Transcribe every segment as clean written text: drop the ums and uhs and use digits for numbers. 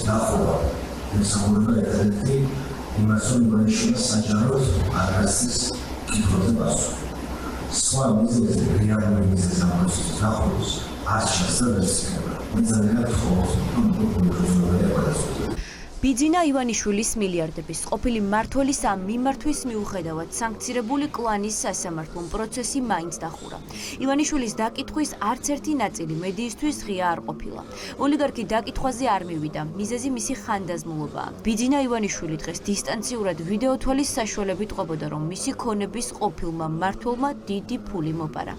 დახურვა ემსახურება ერთადერთი იმას, რომ ივანიშვილს საჯაროდ არ გასცეს კითხვებზე პასუხი. სხვა მიზეზი რეალური მიზეზი ამას დახურვის არ შეცდომას იქნება. მე ძალიან ვთხოვთ, რომ მოგვიყვება გადასული. ბიძინა ივანიშვილის მილიარდების ყოფილი მმართველის ამ მიმართვის მიუხედავად სანქცირებული კლანის სასამართლო პროცესი მაინც დახურა. ივანიშვილის დაკითხვის არც ერთი ნაწილი მედიისთვის ღია არ ყოფილა. ოლიგარქი დაკითხვაზე არ მივიდა, მიზეზი მისი ხანდაზმულობაა. ბიძინა ივანიშვილი დღეს დისტანციურად ვიდეოთვალის საშუალებით ყვებოდა, რომ მისი ქონების ყოფილმა მმართველმა დიდი ფული მოპარა.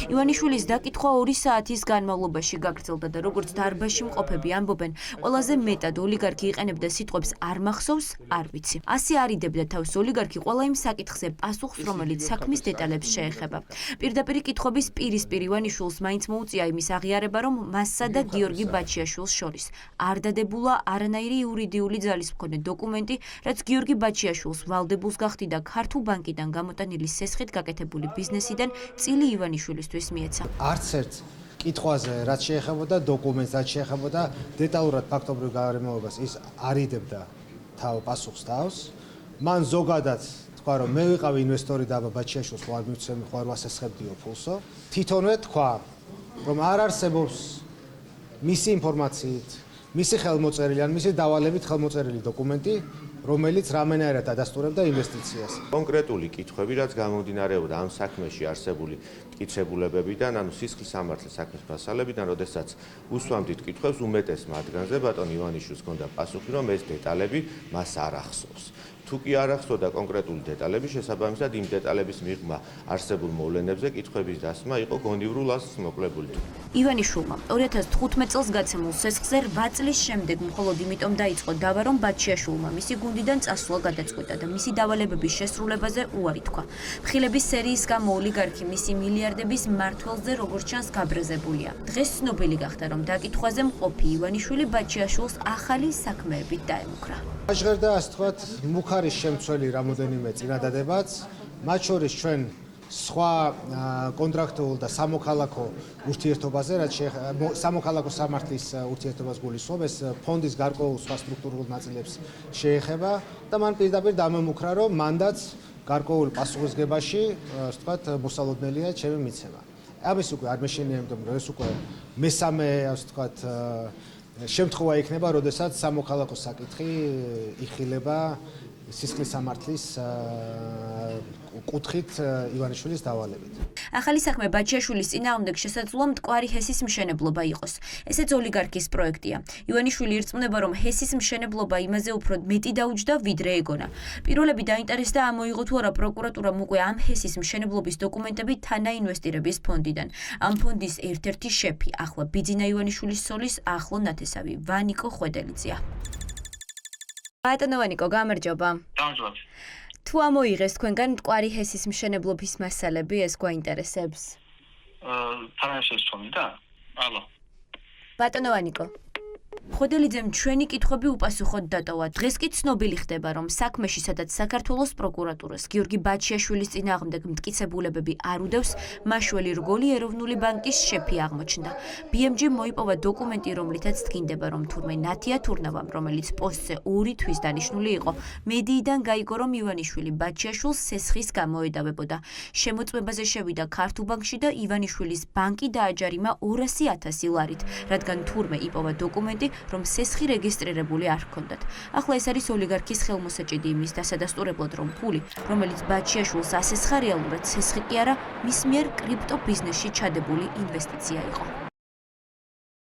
ივანიშვილის დაკითხვა 2 საათის განმავლობაში გაგრძელდა და როგორც დარბაზში მყოფები ამბობენ, ყველაზე მეტად ოლიგარქი იყენებდა სიტყვებს არ მახსოვს, არ ვიცი. ასე არიდებდა თავს ოლიგარქი ყველა იმ საკითხზე პასუხს, რომელიც საქმის დეტალებს შეეხება. პირდაპირ კითხვების პირისპირ ივანიშვილს მაინც მოუწია იმის აღიარება, რომ მასსა და გიორგი ბაჩიაშვილს შორის არ დადებულა არანაირი იურიდიული ძალის მქონე დოკუმენტი, რაც გიორგი ბაჩიაშვილს ვალდებულს გახდიდა ქართულ ბანკიდან გამოტანილი სესხით გაკეთებული ბიზნესიდან წილი ივანიშვილისთვის მიეცა. არც ერთ კითხვაზე, რაც შეეხებოდა დოკუმენტს, რაც შეეხებოდა დეტალურად ფაქტობრივ გარემოებას, ის არიდებდა პასუხს თავს. მან ზოგადად თქვა, რომ მე ვიყავი ინვესტორი და აბა ბაჩიაშვილს ხوار მივცემი, ხوار ვასესხებდიო ფულსო. თვითონვე თქვა, რომ არ არსებობს მისი ინფორმაციით, მისი ხელმოწერილი ან მისი დავალებით ხელმოწერილი დოკუმენტი, რომელიც რამენაირად ადასტურებდა ინვესტიციას. კონკრეტული კითხვები, რაც გამომდინარეობდა ამ საქმეში არსებული მტკიცებულებებიდან, ანუ სისხლის სამართლის საქმის მასალებიდან, როდესაც უსვამდით კითხვებს უმეტეს მათგანზე, ბატონ ივანიშვილს ჰქონდა პასუხი, რომ ეს დეტალები მას არ ახსოვს. თუ კი არ ახსოვდა კონკრეტული დეტალები, შესაბამისად იმ დეტალების მიღმა არსებულ მოვლენებზე კითხვების დასმა იყო გონივრულ ასლს მოკლებული. ივანიშვილმა 2015 წელს გაცემულ სესხზე 8 წლის შემდეგ მხოლოდ იმიტომ დაიწყო დავა, რომ ბაჩიაშვილმა მისი გუნდიდან წასვლა გადაწყვიტა და მისი დავალებების შესრულებაზე უარი თქვა. მხილების სერიის გამო ოლიგარქი მისი მილიარდების მმართველზე როგორც ჩანს გაბრაზებულია. დღეს ცნობილი გახდა, რომ დაკითხვაზე მყოფი ივანიშვილი ბაჩიაშვილს ახალი საქმეებით დაემუქრა. ჟღერდა ასე თქვათ მუხარის შემცველი რამოდენიმე წინადადებაც, მათ შორის ჩვენ სხვა კონტრაქტულ და სამოქალაქო ურთიერთობაზე, რაც სამოქალაქო სამართლის ურთიერთობას გულისხმობს, ეს ფონდის გარკვეულ სხვა სტრუქტურულ ნაწილებს შეეხება და მან პირდაპირ დამემუქრა, რომ მანდაც გარკვეულ პასუხისგებაში, ასე თქვათ, მოსალოდნელია ჩემი მიცემა. ამის უკვე არ მეშინიებდom, რომ ეს უკვე მესამე, ასე თქვათ, შემთხვევა იქნება, როდესაც სამოქალაქო საკითხი იხილება სისხლის სამართლის კუთხით ივანიშვილის დავალებით. ახალი საქმე ბაჩიაშვილის წინააღმდეგ შესაძლოა მტკვარი ჰესის მშენებლობა იყოს. ესეც ოლიგარქის პროექტია. ივანიშვილი ირწმუნება, რომ ჰესის მშენებლობა იმაზე უფრო მეტი დაუჯდა, ვიდრე ეგონა. პირველები დაინტერესდა ამოიღო თუ არა პროკურატურამ უკვე ამ ჰესის მშენებლობის დოკუმენტები თანაინვესტირების ფონდიდან. ამ ფონდის ერთ-ერთი შეფი ახლა ბიძინა ივანიშვილის სოლის ახლო ნათესავი ვანიკო ხვედელიძეა. ბატონო ვანიკო, გამარჯობა. გამარჯობა. თუ ამოიღეს თქვენგან მტკვარი ჰესის მშენებლობის მასალები, ეს გვაინტერესებს? თანაშეს თომი და? ალო. ბატონო ვანიკო. ხვედელიძემ ჩვენი კითხვები უპასუხოდ დატოვა. დღეს კი ცნობილი ხდება, რომ საქმეში, სადაც საქართველოს პროკურატურას გიორგი ბაჩიაშვილის წინააღმდეგ მტკიცებულებები არ უდევს, მაშველი რგოლი ეროვნული ბანკის შეფი აღმოჩნდა. BMG მოიპოვა დოკუმენტი, რომლითაც დგინდება, რომ თურმე ნათია თურნავამ, რომელიც პოსტზე 2 თვის დანიშნული იყო, მედიიდან გაიგო, რომ ივანიშვილი ბაჩიაშვილს სესხის გამოედავებოდა. შემოწმებაზე შევიდა ქართულ ბანკში და ივანიშვილის ბანკი დააჯარიმა 200,000 ლარით, რადგან თურმე იპოვა დოკუმენტი, რომ სესხი რეგისტრირებული არ ჰქონდათ. ახლა ეს არის ოლიგარქის ხელმოსაჭედი იმის დასადასტურებლად, რომ ფული, რომელიც ბაჩიაშვილს ასესხა რეალურად სესხი კი არა, მის მიერ კრიპტო ბიზნესში ჩადებული ინვესტიცია იყო.